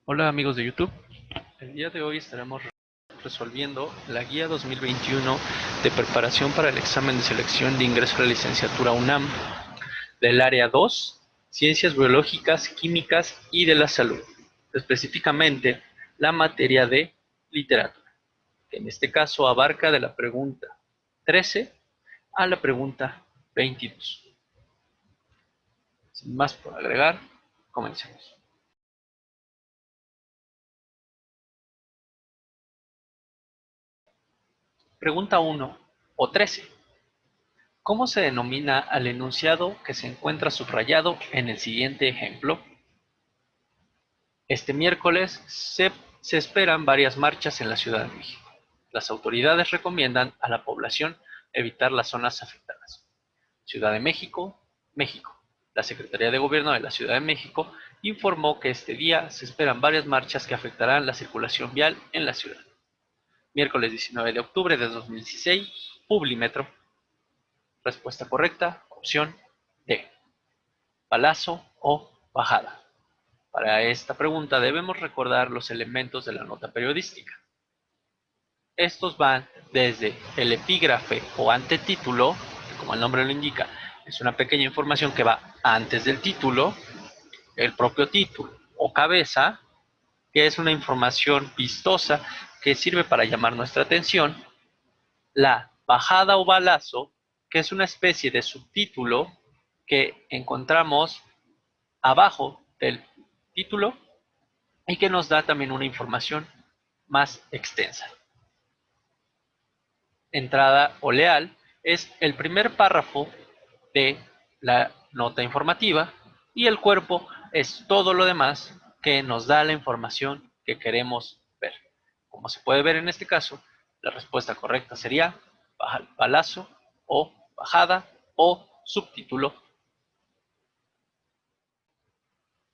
Hola amigos de YouTube, el día de hoy estaremos resolviendo la guía 2021 de preparación para el examen de selección de ingreso a la licenciatura UNAM del área 2, Ciencias Biológicas, Químicas y de la Salud, específicamente la materia de literatura, que en este caso abarca de la pregunta 13 a la pregunta 22. Sin más por agregar, comencemos. Pregunta 1 o 13. ¿Cómo se denomina al enunciado que se encuentra subrayado en el siguiente ejemplo? Este miércoles se esperan varias marchas en la Ciudad de México. Las autoridades recomiendan a la población evitar las zonas afectadas. Ciudad de México, México. La Secretaría de Gobierno de la Ciudad de México informó que este día se esperan varias marchas que afectarán la circulación vial en la ciudad. Miércoles 19 de octubre de 2016, Publimetro. Respuesta correcta, opción D. Palazo o bajada. Para esta pregunta debemos recordar los elementos de la nota periodística. Estos van desde el epígrafe o antetítulo, que como el nombre lo indica, es una pequeña información que va antes del título, el propio título o cabeza, que es una información vistosa que sirve para llamar nuestra atención, la bajada o balazo, que es una especie de subtítulo que encontramos abajo del título y que nos da también una información más extensa. Entrada o leal es el primer párrafo de la nota informativa y el cuerpo es todo lo demás que nos da la información que queremos ver. Como se puede ver en este caso, la respuesta correcta sería balazo o bajada o subtítulo.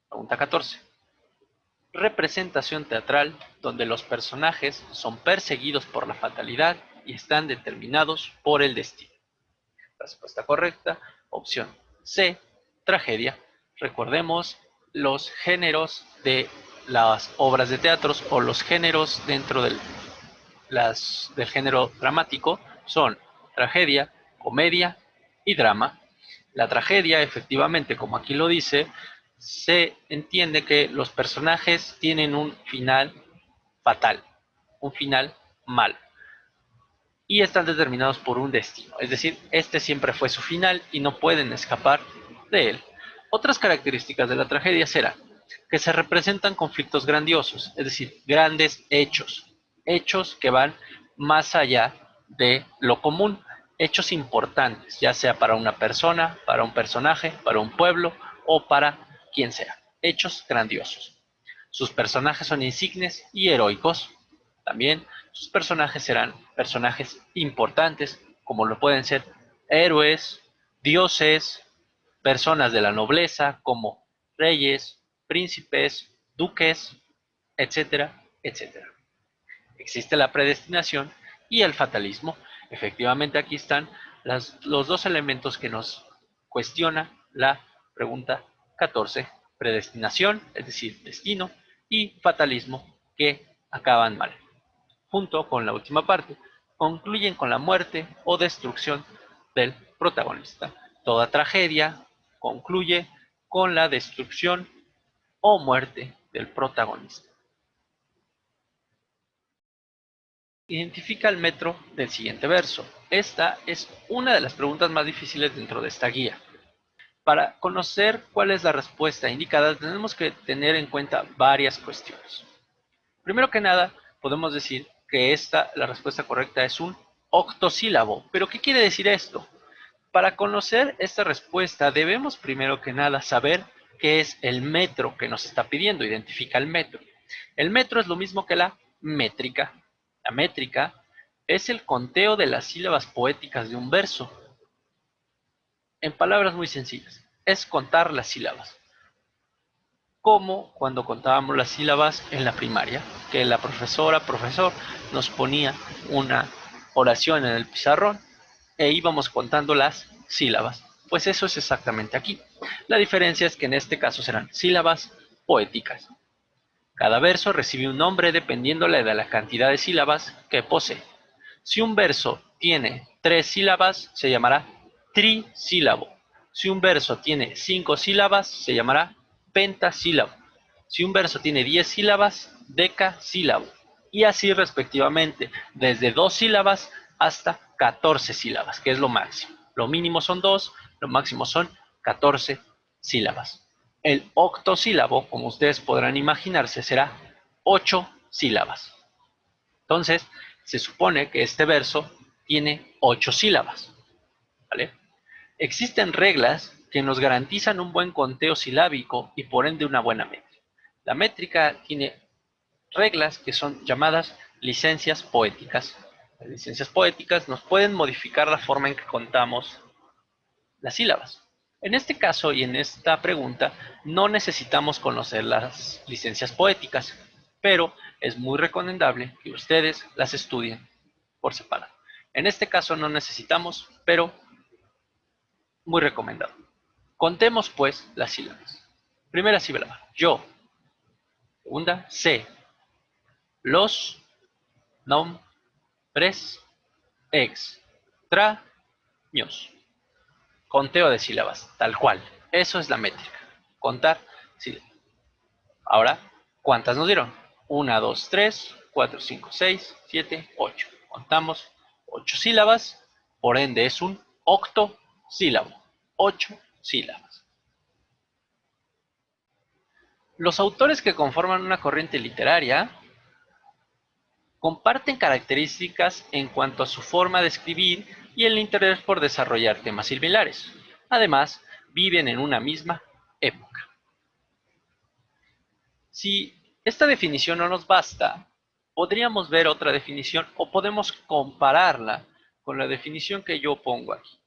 Pregunta 14. Representación teatral donde los personajes son perseguidos por la fatalidad y están determinados por el destino. Respuesta correcta, opción C, tragedia. Recordemos los géneros de las obras de teatro o los géneros dentro del género dramático son tragedia, comedia y drama. La tragedia, efectivamente, como aquí lo dice, se entiende que los personajes tienen un final fatal, un final mal, y están determinados por un destino, es decir, este siempre fue su final y no pueden escapar de él. Otras características de la tragedia serán que se representan conflictos grandiosos, es decir, grandes hechos, hechos que van más allá de lo común, hechos importantes, ya sea para una persona, para un personaje, para un pueblo o para quien sea, hechos grandiosos. Sus personajes son insignes y heroicos. También sus personajes serán personajes importantes, como lo pueden ser héroes, dioses, personas de la nobleza, como reyes, príncipes, duques, etcétera, etcétera. Existe la predestinación y el fatalismo. Efectivamente, aquí están los dos elementos que nos cuestiona la pregunta 14. Predestinación, es decir, destino, y fatalismo, que acaban mal. Junto con la última parte, concluyen con la muerte o destrucción del protagonista. Toda tragedia concluye con la destrucción o muerte del protagonista. Identifica el metro del siguiente verso. Esta es una de las preguntas más difíciles dentro de esta guía. Para conocer cuál es la respuesta indicada, tenemos que tener en cuenta varias cuestiones. Primero que nada, podemos decir que la respuesta correcta es un octosílabo. ¿Pero qué quiere decir esto? Para conocer esta respuesta, debemos primero que nada saber qué es el metro que nos está pidiendo. Identifica el metro. El metro es lo mismo que la métrica. La métrica es el conteo de las sílabas poéticas de un verso. En palabras muy sencillas, es contar las sílabas. Como cuando contábamos las sílabas en la primaria, que la profesor nos ponía una oración en el pizarrón e íbamos contando las sílabas. Pues eso es exactamente aquí. La diferencia es que en este caso serán sílabas poéticas. Cada verso recibe un nombre dependiendo de la cantidad de sílabas que posee. Si un verso tiene 3 sílabas, se llamará trisílabo. Si un verso tiene 5 sílabas, se llamará pentasílabo. Si un verso tiene 10 sílabas, decasílabo. Y así respectivamente, desde 2 sílabas hasta 14 sílabas, que es lo máximo. Lo mínimo son 2, lo máximo son 14 sílabas. El octosílabo, como ustedes podrán imaginarse, será 8 sílabas. Entonces, se supone que este verso tiene 8 sílabas, ¿vale? Existen reglas que nos garantizan un buen conteo silábico y por ende una buena métrica. La métrica tiene reglas que son llamadas licencias poéticas. Las licencias poéticas nos pueden modificar la forma en que contamos las sílabas. En este caso y en esta pregunta no necesitamos conocer las licencias poéticas, pero es muy recomendable que ustedes las estudien por separado. En este caso no necesitamos, pero muy recomendado. Contemos pues las sílabas. Primera sílaba, yo. Segunda, se. Los, nombres, extraños. Conteo de sílabas, tal cual. Eso es la métrica. Contar sílabas. Ahora, ¿cuántas nos dieron? 1, 2, 3, 4, 5, 6, 7, 8. Contamos 8 sílabas, por ende es un octosílabo. 8 sílabas. Los autores que conforman una corriente literaria comparten características en cuanto a su forma de escribir y el interés por desarrollar temas similares. Además, viven en una misma época. Si esta definición no nos basta, podríamos ver otra definición o podemos compararla con la definición que yo pongo aquí.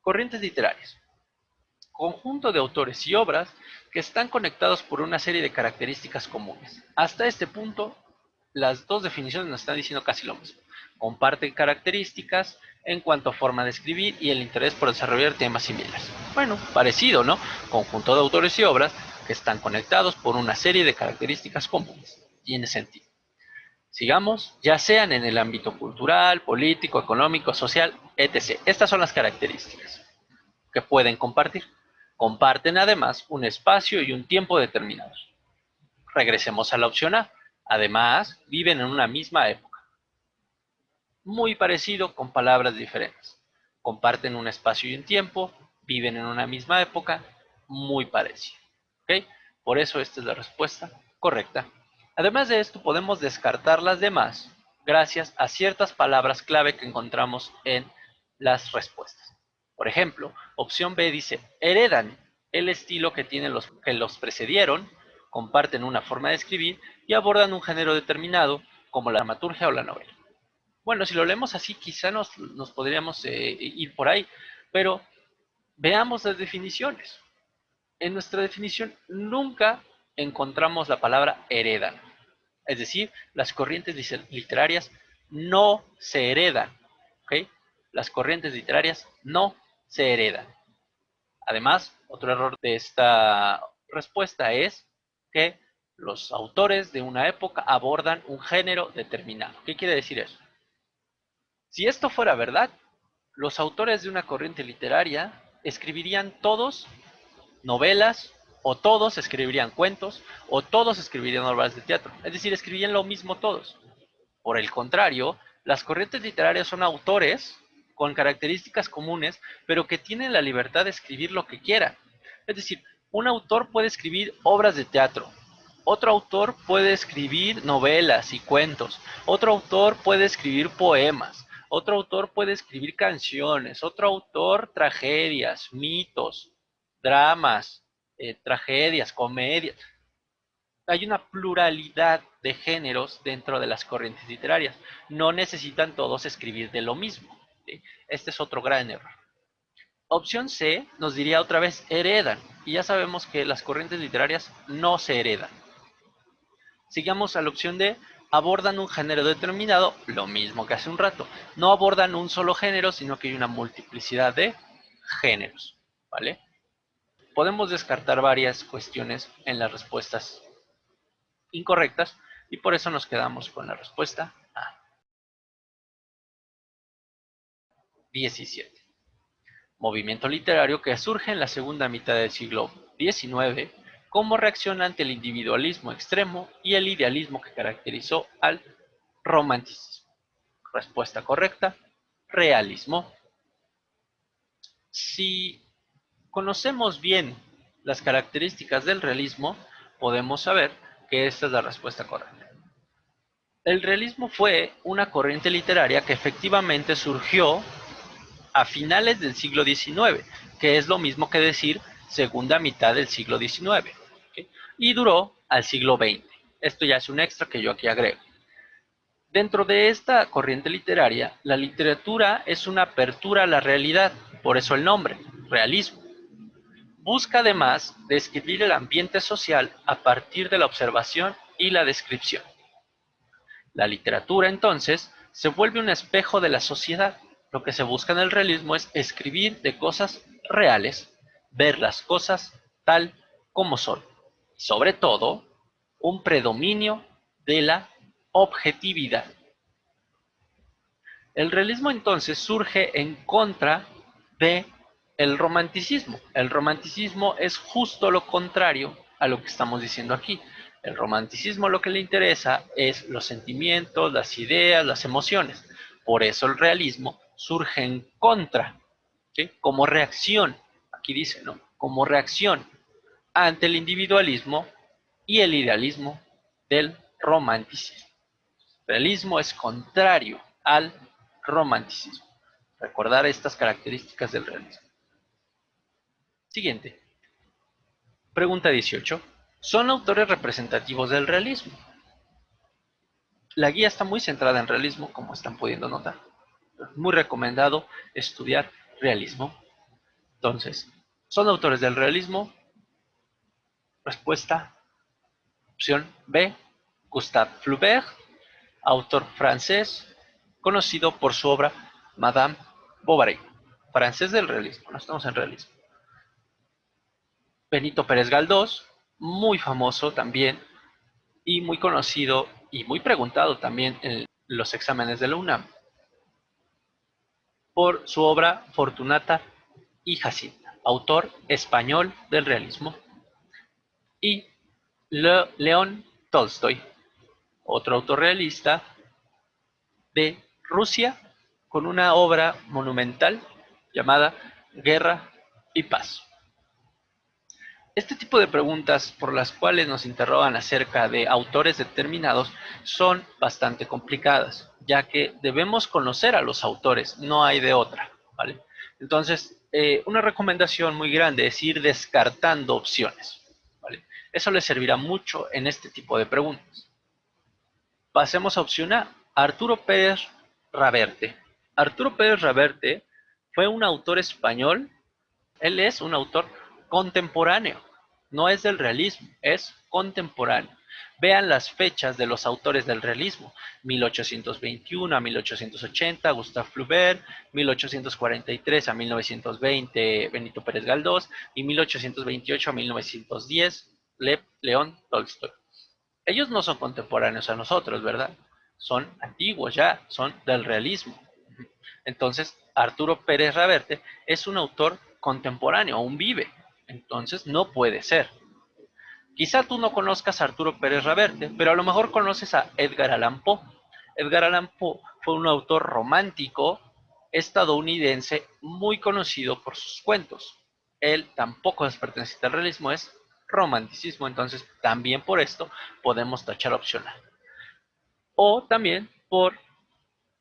Corrientes literarias. Conjunto de autores y obras que están conectados por una serie de características comunes. Hasta este punto, las dos definiciones nos están diciendo casi lo mismo. Comparten características en cuanto a forma de escribir y el interés por desarrollar temas similares. Bueno, parecido, ¿no? Conjunto de autores y obras que están conectados por una serie de características comunes. Tiene sentido. Sigamos, ya sean en el ámbito cultural, político, económico, social, etc. Estas son las características que pueden compartir. Comparten además un espacio y un tiempo determinados. Regresemos a la opción A. Además, viven en una misma época. Muy parecido con palabras diferentes. Comparten un espacio y un tiempo, viven en una misma época, muy parecido. ¿Ok? Por eso esta es la respuesta correcta. Además de esto, podemos descartar las demás gracias a ciertas palabras clave que encontramos en las respuestas. Por ejemplo, opción B dice, heredan el estilo que tienen los que los precedieron, comparten una forma de escribir y abordan un género determinado, como la dramaturgia o la novela. Bueno, si lo leemos así, quizá nos podríamos ir por ahí, pero veamos las definiciones. En nuestra definición nunca encontramos la palabra heredan. Es decir, las corrientes literarias no se heredan. ¿Ok? Las corrientes literarias no se heredan. Además, otro error de esta respuesta es que los autores de una época abordan un género determinado. ¿Qué quiere decir eso? Si esto fuera verdad, los autores de una corriente literaria escribirían todos novelas, o todos escribirían cuentos, o todos escribirían obras de teatro. Es decir, escribirían lo mismo todos. Por el contrario, las corrientes literarias son autores con características comunes, pero que tienen la libertad de escribir lo que quieran. Es decir, un autor puede escribir obras de teatro, otro autor puede escribir novelas y cuentos, otro autor puede escribir poemas, otro autor puede escribir canciones, otro autor tragedias, mitos, dramas, tragedias, comedias. Hay una pluralidad de géneros dentro de las corrientes literarias. No necesitan todos escribir de lo mismo. ¿Sí? Este es otro gran error. Opción C nos diría otra vez heredan. Y ya sabemos que las corrientes literarias no se heredan. Sigamos a la opción D. Abordan un género determinado, lo mismo que hace un rato. No abordan un solo género, sino que hay una multiplicidad de géneros. ¿Vale? Podemos descartar varias cuestiones en las respuestas incorrectas y por eso nos quedamos con la respuesta A. 17. Movimiento literario que surge en la segunda mitad del siglo XIX como reacción ante el individualismo extremo y el idealismo que caracterizó al romanticismo. Respuesta correcta, realismo. Si conocemos bien las características del realismo, podemos saber que esta es la respuesta correcta. El realismo fue una corriente literaria que efectivamente surgió a finales del siglo XIX, que es lo mismo que decir segunda mitad del siglo XIX, ¿okay? Y duró al siglo XX. Esto ya es un extra que yo aquí agrego. Dentro de esta corriente literaria, la literatura es una apertura a la realidad, por eso el nombre, realismo. Busca además describir el ambiente social a partir de la observación y la descripción. La literatura, entonces, se vuelve un espejo de la sociedad. Lo que se busca en el realismo es escribir de cosas reales, ver las cosas tal como son. Sobre todo, un predominio de la objetividad. El realismo entonces surge en contra de el romanticismo. El romanticismo es justo lo contrario a lo que estamos diciendo aquí. El romanticismo lo que le interesa es los sentimientos, las ideas, las emociones. Por eso el realismo surge en contra, ¿sí? Como reacción, aquí dice, ¿no? Como reacción ante el individualismo y el idealismo del romanticismo. El realismo es contrario al romanticismo. Recordar estas características del realismo. Siguiente. Pregunta 18. ¿Son autores representativos del realismo? La guía está muy centrada en realismo, como están pudiendo notar. Muy recomendado estudiar realismo. Entonces, ¿son autores del realismo? Respuesta, opción B, Gustave Flaubert, autor francés, conocido por su obra Madame Bovary. Francés del realismo, no estamos en realismo. Benito Pérez Galdós, muy famoso también y muy conocido y muy preguntado también en los exámenes de la UNAM por su obra Fortunata y Jacinta, autor español del realismo. Y León Tolstoy, otro autor realista de Rusia, con una obra monumental llamada Guerra y Paz. Este tipo de preguntas por las cuales nos interrogan acerca de autores determinados son bastante complicadas, ya que debemos conocer a los autores, no hay de otra, ¿vale? Entonces, una recomendación muy grande es ir descartando opciones, ¿vale? Eso les servirá mucho en este tipo de preguntas. Pasemos a opción A, Arturo Pérez Reverte. Arturo Pérez Reverte fue un autor español. Él es un autor contemporáneo, no es del realismo, es contemporáneo. Vean las fechas de los autores del realismo: 1821 a 1880, Gustave Flaubert; 1843 a 1920, Benito Pérez Galdós; y 1828 a 1910, León Tolstoy. Ellos no son contemporáneos a nosotros, ¿verdad? Son antiguos ya, son del realismo. Entonces, Arturo Pérez Reverte es un autor contemporáneo, aún vive. Entonces, no puede ser. Quizá tú no conozcas a Arturo Pérez Reverte, pero a lo mejor conoces a Edgar Allan Poe. Edgar Allan Poe fue un autor romántico estadounidense muy conocido por sus cuentos. Él tampoco es perteneciente al realismo, es romanticismo, entonces también por esto podemos tachar opcional. O también por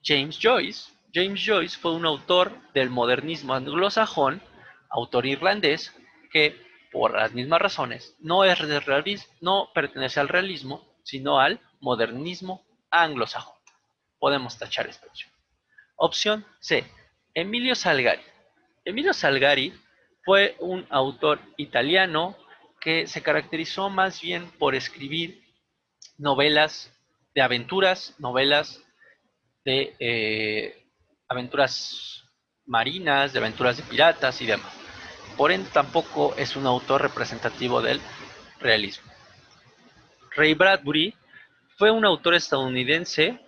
James Joyce. James Joyce fue un autor del modernismo anglosajón, autor irlandés, que por las mismas razones no es de realismo, no pertenece al realismo, sino al modernismo anglosajón. Podemos tachar esta opción. Opción C, Emilio Salgari. Emilio Salgari fue un autor italiano que se caracterizó más bien por escribir novelas de aventuras, novelas de aventuras marinas, de aventuras de piratas y demás. Por ende, tampoco es un autor representativo del realismo. Ray Bradbury fue un autor estadounidense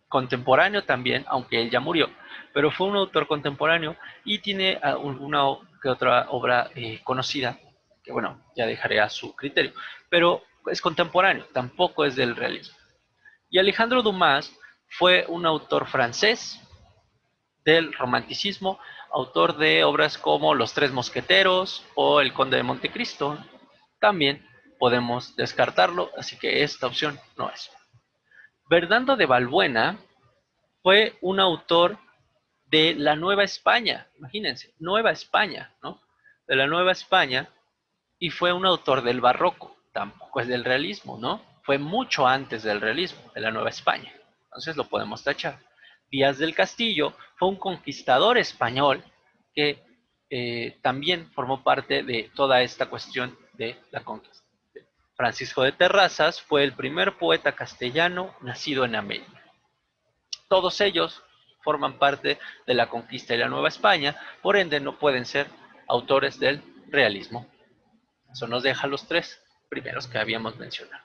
contemporáneo también, aunque él ya murió, pero fue un autor contemporáneo y tiene alguna que otra obra conocida, que bueno, ya dejaré a su criterio, pero es contemporáneo, tampoco es del realismo. Y Alejandro Dumas fue un autor francés del romanticismo, autor de obras como Los Tres Mosqueteros o El Conde de Montecristo. También podemos descartarlo, así que esta opción no es. Bernardo de Balbuena fue un autor de la Nueva España, imagínense, Nueva España, ¿no? De la Nueva España, y fue un autor del barroco, tampoco es del realismo, ¿no? Fue mucho antes del realismo, de la Nueva España, entonces lo podemos tachar. Díaz del Castillo fue un conquistador español que también formó parte de toda esta cuestión de la conquista. Francisco de Terrazas fue el primer poeta castellano nacido en América. Todos ellos forman parte de la conquista de la Nueva España, por ende no pueden ser autores del realismo. Eso nos deja los tres primeros que habíamos mencionado.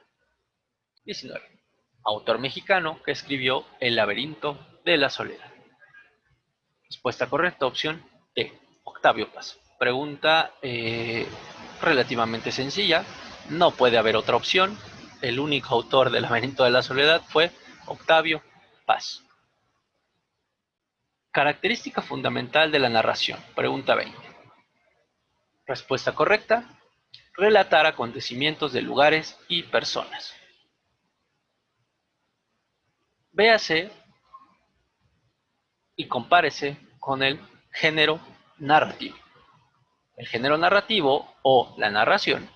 19. Autor mexicano que escribió El laberinto de la soledad. Respuesta correcta, opción D, Octavio Paz. Pregunta relativamente sencilla, no puede haber otra opción. El único autor del laberinto de la soledad fue Octavio Paz. Característica fundamental de la narración. Pregunta 20. Respuesta correcta, relatar acontecimientos de lugares y personas. Véase y compárese con el género narrativo. El género narrativo o la narración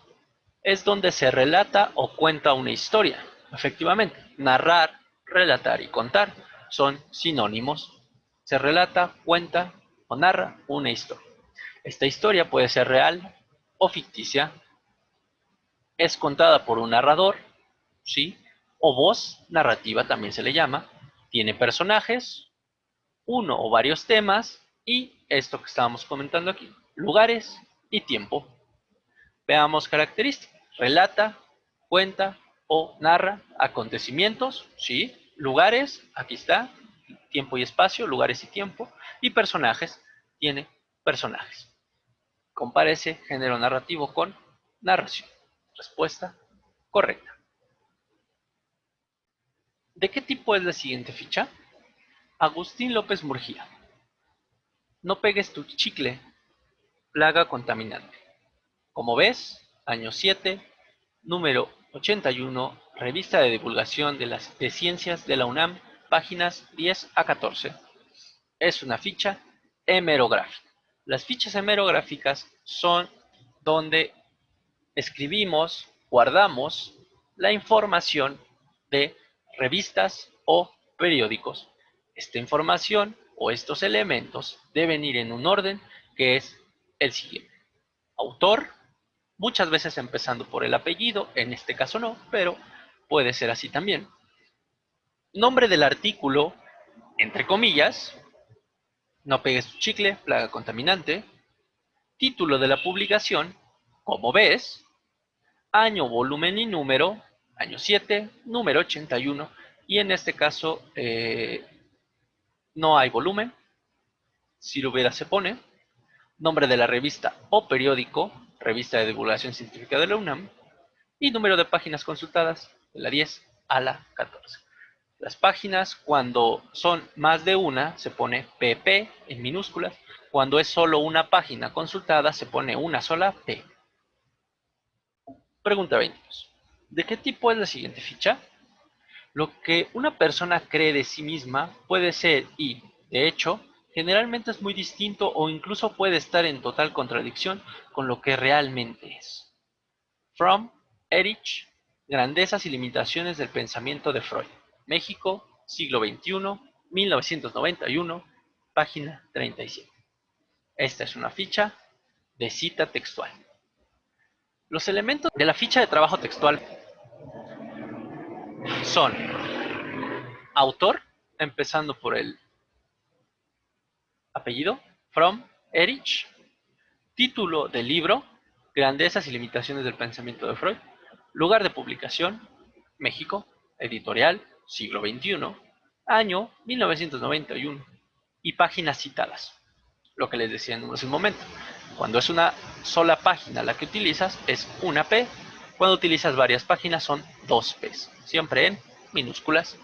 es donde se relata o cuenta una historia. Efectivamente, narrar, relatar y contar son sinónimos. Se relata, cuenta o narra una historia. Esta historia puede ser real o ficticia. Es contada por un narrador, ¿sí? O voz narrativa también se le llama. Tiene personajes, uno o varios temas y esto que estábamos comentando aquí, lugares y tiempo. Veamos características. Relata, cuenta o narra acontecimientos, ¿sí? Lugares, aquí está, tiempo y espacio, lugares y tiempo. Y personajes, tiene personajes. Compárese género narrativo con narración. Respuesta correcta. ¿De qué tipo es la siguiente ficha? Agustín López Murguía. No pegues tu chicle, plaga contaminante. Como ves, año 7, número 81, revista de divulgación de ciencias de la UNAM, páginas 10 a 14. Es una ficha hemerográfica. Las fichas hemerográficas son donde escribimos, guardamos la información de revistas o periódicos. Esta información o estos elementos deben ir en un orden que es el siguiente. Autor, muchas veces empezando por el apellido, en este caso no, pero puede ser así también. Nombre del artículo, entre comillas, no pegues tu chicle, plaga contaminante. Título de la publicación, como ves. Año, volumen y número, año 7, número 81, y en este caso no hay volumen, si lo hubiera se pone, nombre de la revista o periódico, revista de divulgación científica de la UNAM, y número de páginas consultadas, de la 10 a la 14. Las páginas, cuando son más de una, se pone PP en minúsculas, cuando es solo una página consultada, se pone una sola P. Pregunta 22. ¿De qué tipo es la siguiente ficha? Lo que una persona cree de sí misma puede ser y, de hecho, generalmente es muy distinto o incluso puede estar en total contradicción con lo que realmente es. Fromm, Erich, Grandezas y limitaciones del pensamiento de Freud. México, siglo XXI, 1991, página 37. Esta es una ficha de cita textual. Los elementos de la ficha de trabajo textual son autor, empezando por el apellido, Fromm, Erich, título del libro, Grandezas y limitaciones del pensamiento de Freud, lugar de publicación, México, editorial, siglo XXI, año 1991, y páginas citadas. Lo que les decía en un momento. Cuando es una sola página la que utilizas, es una P. Cuando utilizas varias páginas, son dos Ps, siempre en minúsculas.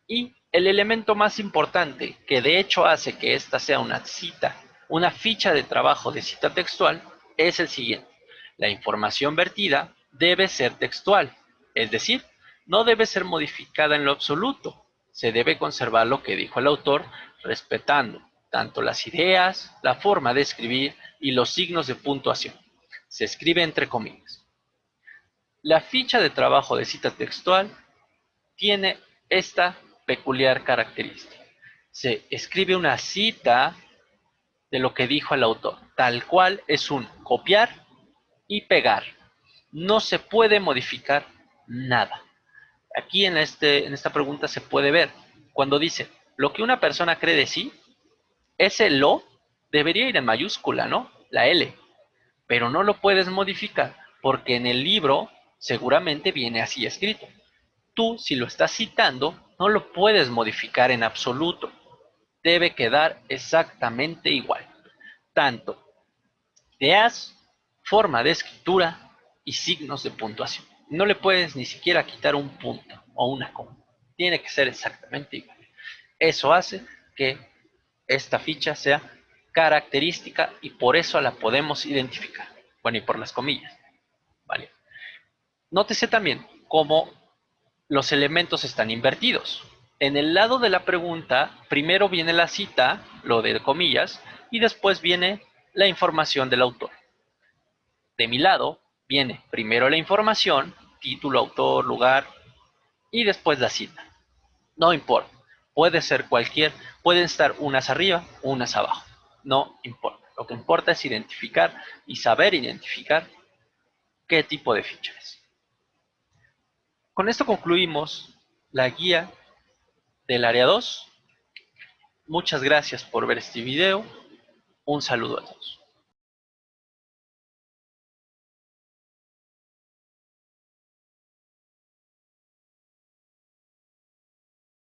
Y el elemento más importante, que de hecho hace que esta sea una cita, una ficha de trabajo de cita textual, es el siguiente. La información vertida debe ser textual, es decir, no debe ser modificada en lo absoluto. Se debe conservar lo que dijo el autor, respetando tanto las ideas, la forma de escribir y los signos de puntuación. Se escribe entre comillas. La ficha de trabajo de cita textual tiene esta peculiar característica. Se escribe una cita de lo que dijo el autor, tal cual es un copiar y pegar. No se puede modificar nada. Aquí en esta pregunta se puede ver, cuando dice, lo que una persona cree de sí, ese lo debería ir en mayúscula, ¿no? La L. Pero no lo puedes modificar, porque en el libro seguramente viene así escrito. Tú, si lo estás citando, no lo puedes modificar en absoluto. Debe quedar exactamente igual. Tanto ideas, forma de escritura y signos de puntuación. No le puedes ni siquiera quitar un punto o una coma. Tiene que ser exactamente igual. Eso hace que esta ficha sea característica y por eso la podemos identificar. Bueno, y por las comillas. ¿Vale? Nótese también cómo los elementos están invertidos. En el lado de la pregunta, primero viene la cita, lo de comillas, y después viene la información del autor. De mi lado, viene primero la información, título, autor, lugar, y después la cita. No importa, puede ser cualquier, pueden estar unas arriba, unas abajo. No importa. Lo que importa es identificar y saber identificar qué tipo de ficha es. Con esto concluimos la guía del área 2. Muchas gracias por ver este video. Un saludo a todos.